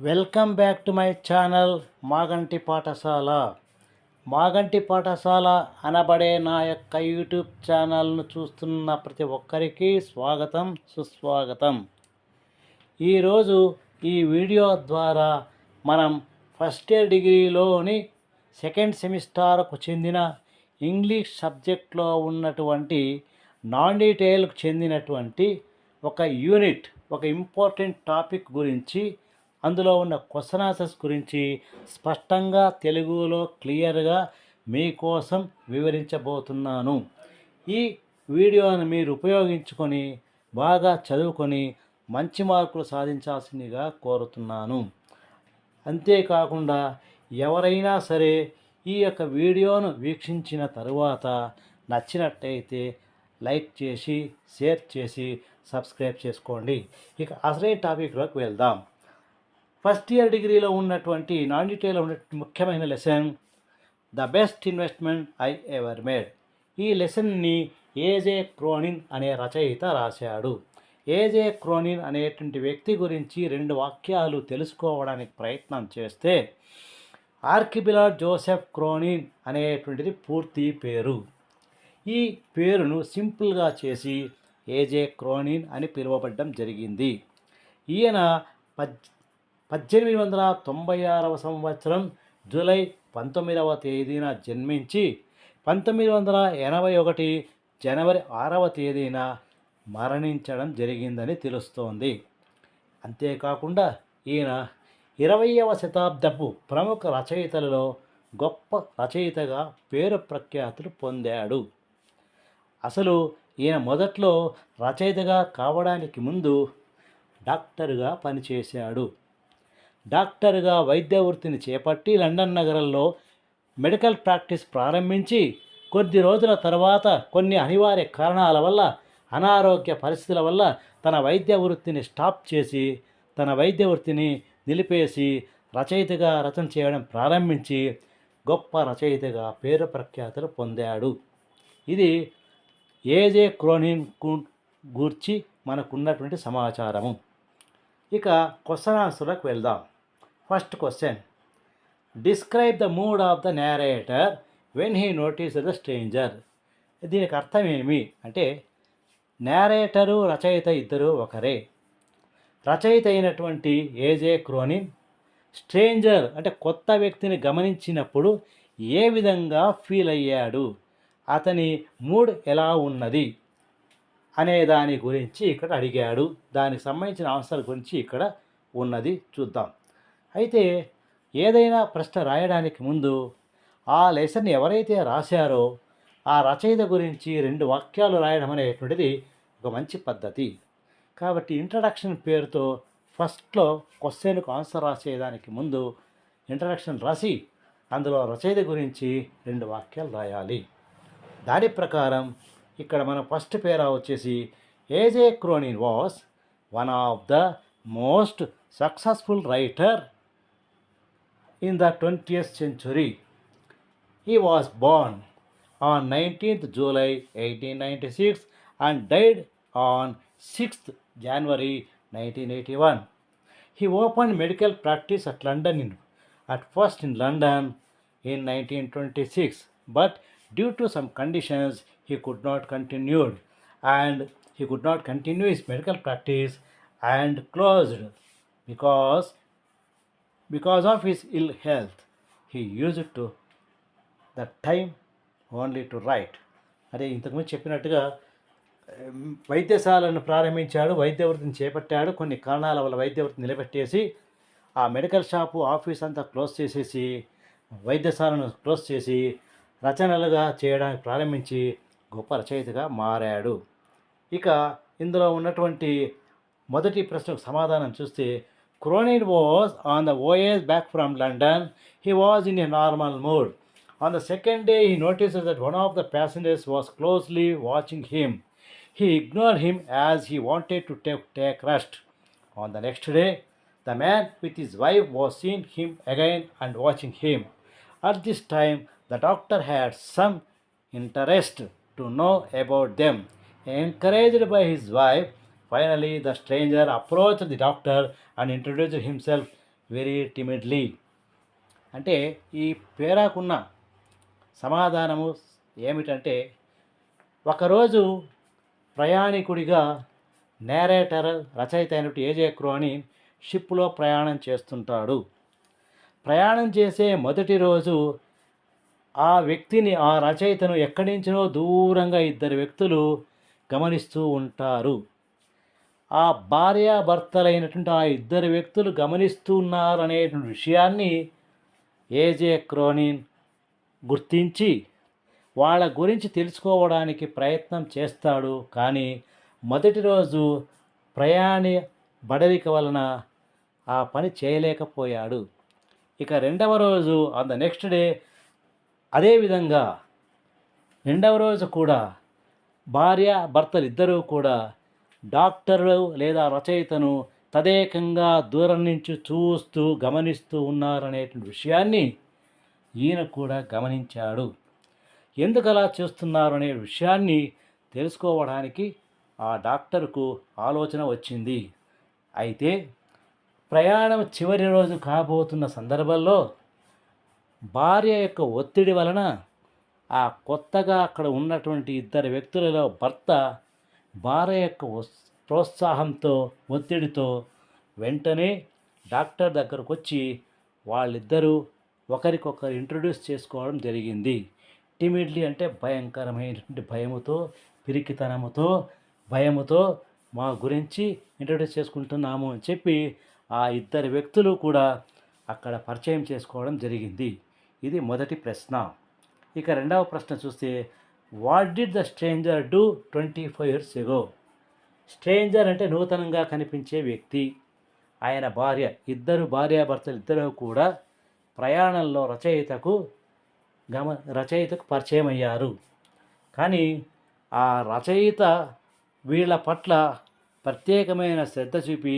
Welcome back to my channel Maganti పాఠశాల. మాగంటి పాఠశాల అనబడే నా యొక్క యూట్యూబ్ ఛానల్ను చూస్తున్న ప్రతి ఒక్కరికి స్వాగతం, సుస్వాగతం. ఈరోజు ఈ వీడియో ద్వారా మనం ఫస్ట్ ఇయర్ డిగ్రీలోని సెకండ్ సెమిస్టర్కు చెందిన ఇంగ్లీష్ సబ్జెక్ట్లో ఉన్నటువంటి నాన్ డీటెయిల్కు చెందినటువంటి ఒక యూనిట్, ఒక ఇంపార్టెంట్ టాపిక్ గురించి, అందులో ఉన్న క్వశ్చన్ ఆన్సర్స్ గురించి స్పష్టంగా తెలుగులో క్లియర్గా మీకోసం వివరించబోతున్నాను. ఈ వీడియోను మీరు ఉపయోగించుకొని బాగా చదువుకొని మంచి మార్కులు సాధించాల్సిందిగా కోరుతున్నాను. అంతేకాకుండా ఎవరైనా సరే ఈ యొక్క వీడియోను వీక్షించిన తరువాత నచ్చినట్టయితే లైక్ చేసి, షేర్ చేసి, సబ్స్క్రైబ్ చేసుకోండి. ఇక అసలైన టాపిక్లోకి వెళ్దాం. ఫస్ట్ ఇయర్ డిగ్రీలో ఉన్నటువంటి నాన్ డీటెయిల్లో ఉన్నటువంటి ముఖ్యమైన lesson the best investment I ever made. ఈ లెసన్ని ఏజే క్రోనిన్ అనే రచయిత రాశాడు. ఏజే క్రోనిన్ అనేటువంటి వ్యక్తి గురించి రెండు వాక్యాలు తెలుసుకోవడానికి ప్రయత్నం చేస్తే, ఆర్కిబిలాడ్ జోసెఫ్ క్రోనిన్ అనేటువంటిది పూర్తి పేరు. ఈ పేరును సింపుల్గా చేసి ఏజే క్రోనిన్ అని పిలువబడడం జరిగింది. ఈయన 1896 సంవత్సరం జూలై 19వ తేదీన జన్మించి 1981 జనవరి 6వ తేదీన మరణించడం జరిగిందని తెలుస్తోంది. అంతేకాకుండా ఈయన 20వ శతాబ్దపు ప్రముఖ రచయితలలో గొప్ప రచయితగా పేరు ప్రఖ్యాతులు పొందాడు. అసలు ఈయన మొదట్లో రచయితగా కావడానికి ముందు డాక్టర్గా పనిచేశాడు. డాక్టర్గా వైద్య వృత్తిని చేపట్టి లండన్ నగరంలో మెడికల్ ప్రాక్టీస్ ప్రారంభించి కొద్ది రోజుల తర్వాత కొన్ని అనివార్య కారణాల వల్ల, అనారోగ్య పరిస్థితుల వల్ల తన వైద్య వృత్తిని స్టాప్ చేసి, తన వైద్య వృత్తిని నిలిపేసి రచయితగా రచన చేయడం ప్రారంభించి గొప్ప రచయితగా పేరు ప్రఖ్యాతులు పొందాడు. ఇది ఏజే క్రోనిన్ గూర్చి మనకున్నటువంటి సమాచారము. ఇక క్వశ్చన్ ఆన్సర్లకు వెళ్దాం. First question, describe the mood of the narrator when he notice the stranger. దీనికి అర్థం ఏమి అంటే, నేరేటరు రచయిత ఇద్దరు ఒకరే. రచయిత అయినటువంటి ఏజే క్రోనిన్ స్ట్రేంజర్ అంటే కొత్త వ్యక్తిని గమనించినప్పుడు ఏ విధంగా ఫీల్ అయ్యాడు, అతని మూడ్ ఎలా ఉన్నది అనే దాని గురించి ఇక్కడ అడిగాడు. దానికి సంబంధించిన ఆన్సర్ గురించి ఇక్కడ ఉన్నది చూద్దాం. అయితే ఏదైనా ప్రశ్న రాయడానికి ముందు ఆ లెసన్ ఎవరైతే రాశారో ఆ రచయిత గురించి 2 వాక్యాలు రాయడం అనేటువంటిది ఒక మంచి పద్ధతి. కాబట్టి ఇంట్రడక్షన్ పేరుతో ఫస్ట్లో క్వశ్చన్కు ఆన్సర్ రాసేదానికి ముందు ఇంట్రడక్షన్ రాసి అందులో రచయిత గురించి 2 వాక్యాలు రాయాలి. దాని ప్రకారం ఇక్కడ మన ఫస్ట్ పేరా వచ్చేసి, A J Cronin was one of the most successful writer in the 20th century. He was born on 19th July 1896 and died on 6th January 1981. He opened medical practice at first in London in 1926, but due to some conditions he could not continue his medical practice and closed because of his ill health. He used to the time only to write. అదే ఇంతకుముందు చెప్పినట్టుగా వైద్యశాలను ప్రారంభించాడు, వైద్య వృత్తిని చేపట్టాడు. కొన్ని కారణాల వల్ల వైద్య వృత్తిని నిలబెట్టేసి ఆ మెడికల్ షాపు ఆఫీస్ అంతా క్లోజ్ చేసేసి, వైద్యశాలను క్లోజ్ చేసి రచనలుగా చేయడానికి ప్రారంభించి గొప్ప రచయితగా మారాడు. ఇక ఇందులో ఉన్నటువంటి మొదటి ప్రశ్నకు సమాధానం చూస్తే, Cronin was on the voyage back from London. He was in a normal mood. On the second day, he noticed that one of the passengers was closely watching him. He ignored him as he wanted to take rest. On the next day, the man with his wife was seeing him again and watching him. At this time, the doctor had some interest to know about them. Encouraged by his wife, finally the stranger approached the doctor and introduced himself very timidly. అంటే ఈ పేరాకున్న సమాధానము ఏమిటంటే, ఒకరోజు ప్రయాణికుడిగా narrator రచయిత అయినట్టు ఏజే క్రోనిన్ షిప్లో ప్రయాణం చేస్తుంటాడు. ప్రయాణం చేసే మొదటి రోజు ఆ రచయితను ఎక్కడి నుంచో దూరంగా ఇద్దరు వ్యక్తులు గమనిస్తూ ఉంటారు. ఆ భార్యాభర్తలైనటువంటి ఆ ఇద్దరు వ్యక్తులు గమనిస్తూ ఉన్నారనేటువంటి విషయాన్ని ఏజే క్రోనిన్ గుర్తించి వాళ్ళ గురించి తెలుసుకోవడానికి ప్రయత్నం చేస్తాడు. కానీ మొదటి రోజు ప్రయాణి బడలిక వలన ఆ పని చేయలేకపోయాడు. ఇక రెండవ రోజు ఆన్ ద నెక్స్ట్ డే అదేవిధంగా రెండవ రోజు కూడా భార్య భర్తలు ఇద్దరూ కూడా డాక్టరు లేదా రచయితను తదేకంగా దూరం నుంచి చూస్తూ గమనిస్తూ ఉన్నారనేటువంటి విషయాన్ని ఈయన కూడా గమనించాడు. ఎందుకు అలా చేస్తున్నారు అనే విషయాన్ని తెలుసుకోవడానికి ఆ డాక్టర్కు ఆలోచన వచ్చింది. అయితే ప్రయాణం చివరి రోజు కాబోతున్న సందర్భంలో భార్య యొక్క ఒత్తిడి వలన ఆ కొత్తగా అక్కడ ఉన్నటువంటి ఇద్దరు వ్యక్తులలో భర్త భార్య యొక్క ప్రోత్సాహంతో ఒత్తిడితో వెంటనే డాక్టర్ దగ్గరకు వచ్చి వాళ్ళిద్దరూ ఒకరికొకరు ఇంట్రడ్యూస్ చేసుకోవడం జరిగింది. టిమిడ్లీ అంటే భయంకరమైనటువంటి భయముతో, పిరికితనముతో, భయముతో మా గురించి ఇంట్రడ్యూస్ చేసుకుంటున్నాము అని చెప్పి ఆ ఇద్దరు వ్యక్తులు కూడా అక్కడ పరిచయం చేసుకోవడం జరిగింది. ఇది మొదటి ప్రశ్న. ఇక రెండవ ప్రశ్న చూస్తే, what did the stranger do 25 years ago? Stranger అంటే నూతనంగా కనిపించే వ్యక్తి. ఆయన భార్య, ఇద్దరు భార్యాభర్తలు ఇద్దరు కూడా ప్రయాణంలో రచయితకు పరిచయం అయ్యారు. కానీ ఆ రచయిత వీళ్ళ పట్ల ప్రత్యేకమైన శ్రద్ధ చూపి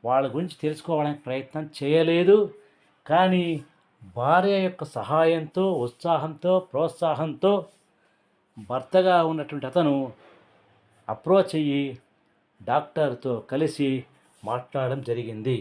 వాళ్ళ గురించి తెలుసుకోవడానికి ప్రయత్నం చేయలేదు. కానీ భార్య యొక్క సహాయంతో, ఉత్సాహంతో, ప్రోత్సాహంతో భర్తగా ఉన్నటువంటి అతను అప్రోచ్ అయ్యి డాక్టర్తో కలిసి మాట్లాడడం జరిగింది.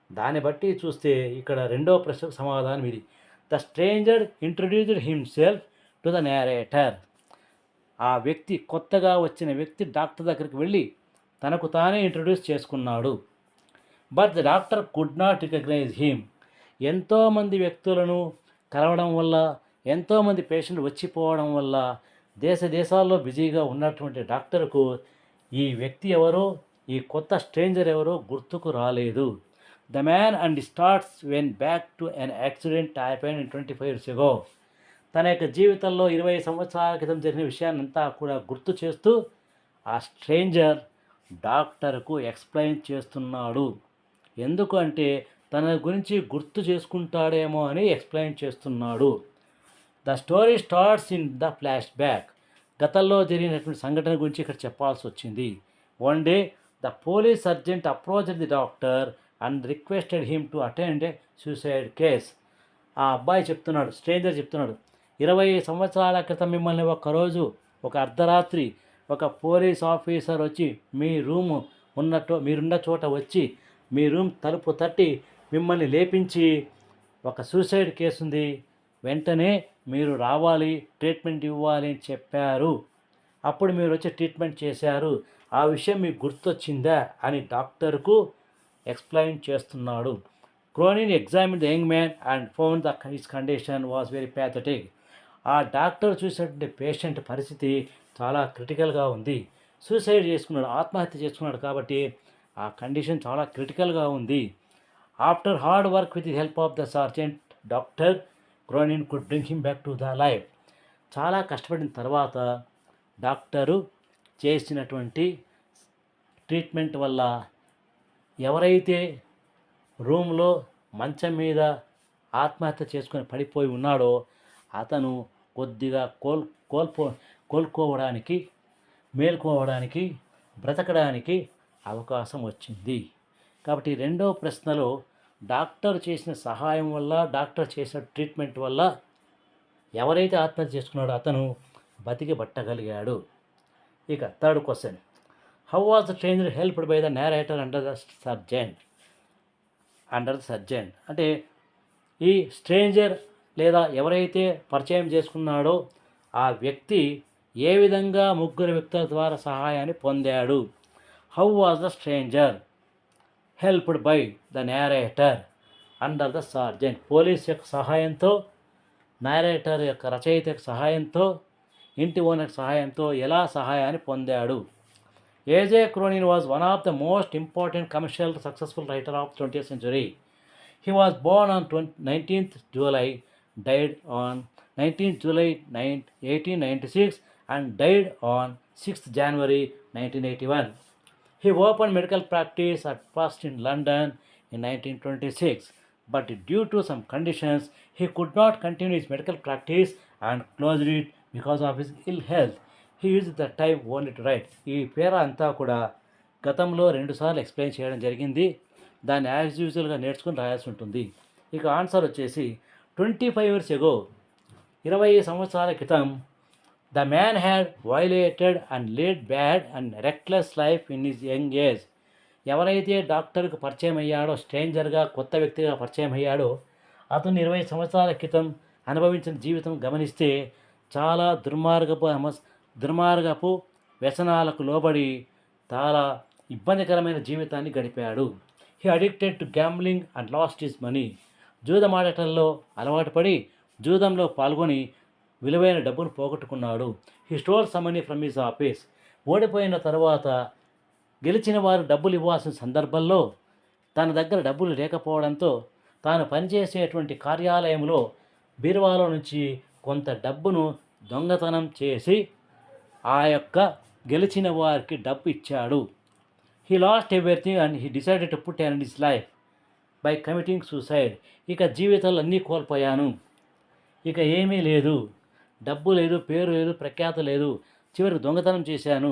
దాన్ని బట్టి చూస్తే ఇక్కడ రెండో ప్రశ్నకు సమాధానం ఇది. The stranger introduced himself to the narrator. ఆ వ్యక్తి, కొత్తగా వచ్చిన వ్యక్తి డాక్టర్ దగ్గరికి వెళ్ళి తనకు తానే ఇంట్రడ్యూస్ చేసుకున్నాడు. But the doctor could not recognize him. ఎంతోమంది వ్యక్తులను కలవడం వల్ల, ఎంతోమంది పేషెంట్లు వచ్చిపోవడం వల్ల దేశాల్లో బిజీగా ఉన్నటువంటి డాక్టర్కు ఈ వ్యక్తి ఎవరో, ఈ కొత్త స్ట్రేంజర్ ఎవరో గుర్తుకు రాలేదు. The man and starts when back to an accident happen in 25 years ago. తన యొక్క జీవితంలో 20 సంవత్సరాల క్రితం జరిగిన విషయాన్నంతా కూడా గుర్తు చేస్తూ ఆ స్ట్రేంజర్ డాక్టర్కు ఎక్స్ప్లెయిన్ చేస్తున్నాడు. ఎందుకు అంటే తన గురించి గుర్తు చేసుకుంటాడేమో అని ఎక్స్ప్లెయిన్ చేస్తున్నాడు. The story starts in the flash back. గతంలో జరిగినటువంటి సంఘటన గురించి ఇక్కడ చెప్పాల్సి వచ్చింది. One day the police sergeant approached the doctor and requested him to attend A suicide case. ఆ అబ్బాయి చెప్తున్నాడు, స్ట్రేంజర్ చెప్తున్నాడు, 20 సంవత్సరాల క్రితం మిమ్మల్ని ఒక్కరోజు ఒక అర్ధరాత్రి ఒక పోలీస్ ఆఫీసర్ వచ్చి మీ రూము మీరున్న చోట వచ్చి మీ రూమ్ తలుపు తట్టి మిమ్మల్ని లేపించి ఒక సూసైడ్ కేసు ఉంది, వెంటనే మీరు రావాలి, ట్రీట్మెంట్ ఇవ్వాలి అని చెప్పారు. అప్పుడు మీరు వచ్చి ట్రీట్మెంట్ చేశారు. ఆ విషయం మీకు గుర్తొచ్చిందా అని డాక్టర్కు ఎక్స్ప్లెయిన్ చేస్తున్నాడు. క్రోనిన్ examine the young man and found the his condition was very pathetic. ఆ డాక్టర్ చూసినటువంటి పేషెంట్ పరిస్థితి చాలా క్రిటికల్గా ఉంది. సూసైడ్ చేసుకున్నాడు, ఆత్మహత్య చేసుకున్నాడు కాబట్టి ఆ కండిషన్ చాలా క్రిటికల్గా ఉంది. After hard work with the help of the sergeant doctor క్రోనిన్ could bring him back to the life. చాలా కష్టపడిన తర్వాత డాక్టరు చేసినటువంటి ట్రీట్మెంట్ వల్ల ఎవరైతే రూమ్లో మంచం మీద ఆత్మహత్య చేసుకొని పడిపోయి ఉన్నాడో అతను కొద్దిగా కోలుకోవడానికి, మేల్కోవడానికి, బ్రతకడానికి అవకాశం వచ్చింది. కాబట్టి రెండో ప్రశ్నలో డాక్టర్ చేసిన సహాయం వల్ల, డాక్టర్ చేసిన ట్రీట్మెంట్ వల్ల ఎవరైతే ఆత్మహత్య చేసుకున్నాడో అతను బతికి బట్టగలిగాడు. ఇక third question, how was the stranger helped by the narrator under the sergeant? Under the sergeant. అంటే ఈ స్ట్రేంజర్ లేదా ఎవరైతే పరిచయం చేసుకున్నాడో ఆ వ్యక్తి ఏ విధంగా ముగ్గురు వ్యక్తుల ద్వారా సహాయాన్ని పొందాడు. How was the stranger helped by the narrator under the sergeant. Police యొక్క సహాయంతో, నేరేటర్ యొక్క రచయిత యొక్క సహాయంతో, ఇంటి ఓనర్ సహాయంతో ఎలా సహాయాన్ని పొందాడు. A J Cronin was one of the most important commercial successful writer of 20th century. He was born on 19th July, died on 19th July 1896 and died on 6th January 1981. He opened medical practice at first in London in 1926, but due to some conditions, he could not continue his medical practice and closed it because of his ill health. He used the time only to write. ఈ పేర అంతా కూడా గతంలో 2 సార్లు explain చేయడం జరిగింది. దాన్ని as యూజువల్గా నేర్చుకుని రాయాల్సి ఉంటుంది. ఇక ఆన్సర్ వచ్చేసి 25 years ago, 20 సంవత్సరాల క్రితం, the man had violated and lead bad and reckless life in his young age. ఎవరైతే డాక్టర్కు పరిచయం అయ్యాడో, స్ట్రేంజర్గా కొత్త వ్యక్తిగా పరిచయం అయ్యాడో, అతను 20 సంవత్సరాల క్రితం అనుభవించిన జీవితం గమనిస్తే చాలా దుర్మార్గపు వ్యసనాలకు లోబడి చాలా ఇబ్బందికరమైన జీవితాన్ని గడిపాడు. He addicted to gambling and lost his money. జూదమాడటంలో అలవాటు పడి జూదంలో పాల్గొని విలువైన డబ్బును పోగొట్టుకున్నాడు. He stole some money from his office. ఓడిపోయిన తర్వాత గెలిచిన వారు డబ్బులు ఇవ్వాల్సిన సందర్భంలో తన దగ్గర డబ్బులు లేకపోవడంతో తాను పనిచేసేటువంటి కార్యాలయంలో బీరువాలో నుంచి కొంత డబ్బును దొంగతనం చేసి ఆ యొక్క గెలిచిన వారికి డబ్బు ఇచ్చాడు. He lost everything and he decided to put end his life by committing suicide. ఇక జీవితంలో అన్నీ కోల్పోయాను, ఇక ఏమీ లేదు, డబ్బు లేదు, పేరు లేదు, ప్రఖ్యాత లేదు, చివరికి దొంగతనం చేశాను.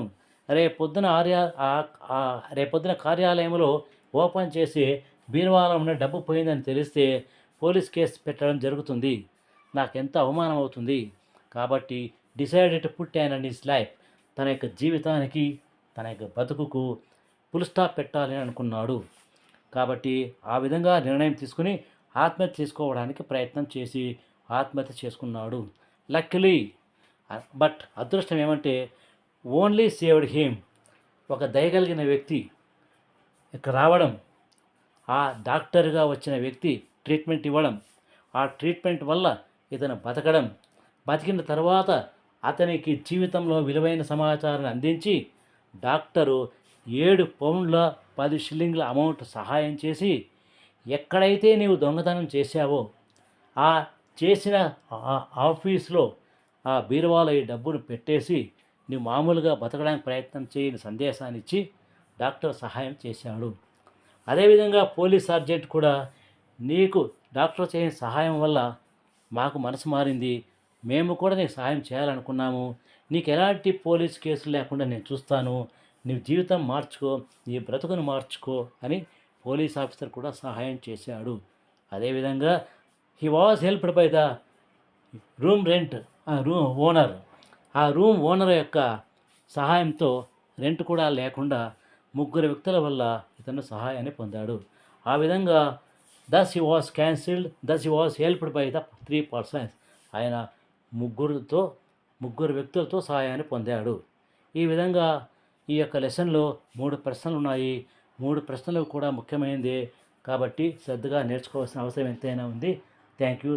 రేపొద్దున కార్యాలయంలో ఓపెన్ చేసి బీరువాలో ఉన్న డబ్బు పోయిందని తెలిస్తే పోలీస్ కేసు పెట్టడం జరుగుతుంది, నాకెంత అవమానం అవుతుంది. కాబట్టి decided to put end his life, తన యొక్క జీవితానికి, తన యొక్క బతుకుకు ఫుల్ స్టాప్ పెట్టాలని అనుకున్నాడు. కాబట్టి ఆ విధంగా నిర్ణయం తీసుకుని ఆత్మహత్య చేసుకోవడానికి ప్రయత్నం చేసి ఆత్మహత్య చేసుకున్నాడు. లక్కీలీ, బట్ అదృష్టం ఏమంటే ఓన్లీ సేవ్డ్ హిమ్. ఒక దయగలిగిన వ్యక్తి ఇక్కడ రావడం, ఆ డాక్టర్గా వచ్చిన వ్యక్తి ట్రీట్మెంట్ ఇవ్వడం, ఆ ట్రీట్మెంట్ వల్ల ఇతను బతికిన తర్వాత అతనికి జీవితంలో విలువైన సమాచారాన్ని అందించి డాక్టరు 7 పౌండ్ల 10 షిల్లింగ్ల అమౌంట్ సహాయం చేసి, ఎక్కడైతే నీవు దొంగతనం చేశావో ఆ చేసిన ఆఫీస్లో ఆ బీరువాలో ఈ డబ్బును పెట్టేసి నువ్వు మామూలుగా బతకడానికి ప్రయత్నం చేయని సందేశాన్ని ఇచ్చి డాక్టర్ సహాయం చేశాడు. అదేవిధంగా పోలీస్ సర్జెంట్ కూడా, నీకు డాక్టర్ చేయని సహాయం వల్ల మాకు మనసు మారింది, మేము కూడా నీకు సహాయం చేయాలనుకున్నాము, నీకు ఎలాంటి పోలీస్ కేసులు లేకుండా నేను చూస్తాను, నీ జీవితం మార్చుకో, నీ బ్రతుకును మార్చుకో అని పోలీస్ ఆఫీసర్ కూడా సహాయం చేశాడు. అదేవిధంగా he was helped by the room owner. ఆ రూమ్ ఓనర్ యొక్క సహాయంతో రెంట్ కూడా లేకుండా 3 వ్యక్తుల వల్ల ఇతను సహాయాన్ని పొందాడు. ఆ విధంగా thus he was helped by the 3 persons. ఆయన ముగ్గురు వ్యక్తులతో సహాయాన్ని పొందాడు. ఈ విధంగా ఈ యొక్క లెసన్లో 3 ప్రశ్నలు ఉన్నాయి. 3 ప్రశ్నలు కూడా ముఖ్యమైనదే కాబట్టి శ్రద్ధగా నేర్చుకోవాల్సిన అవసరం ఎంతైనా ఉంది. Thank you.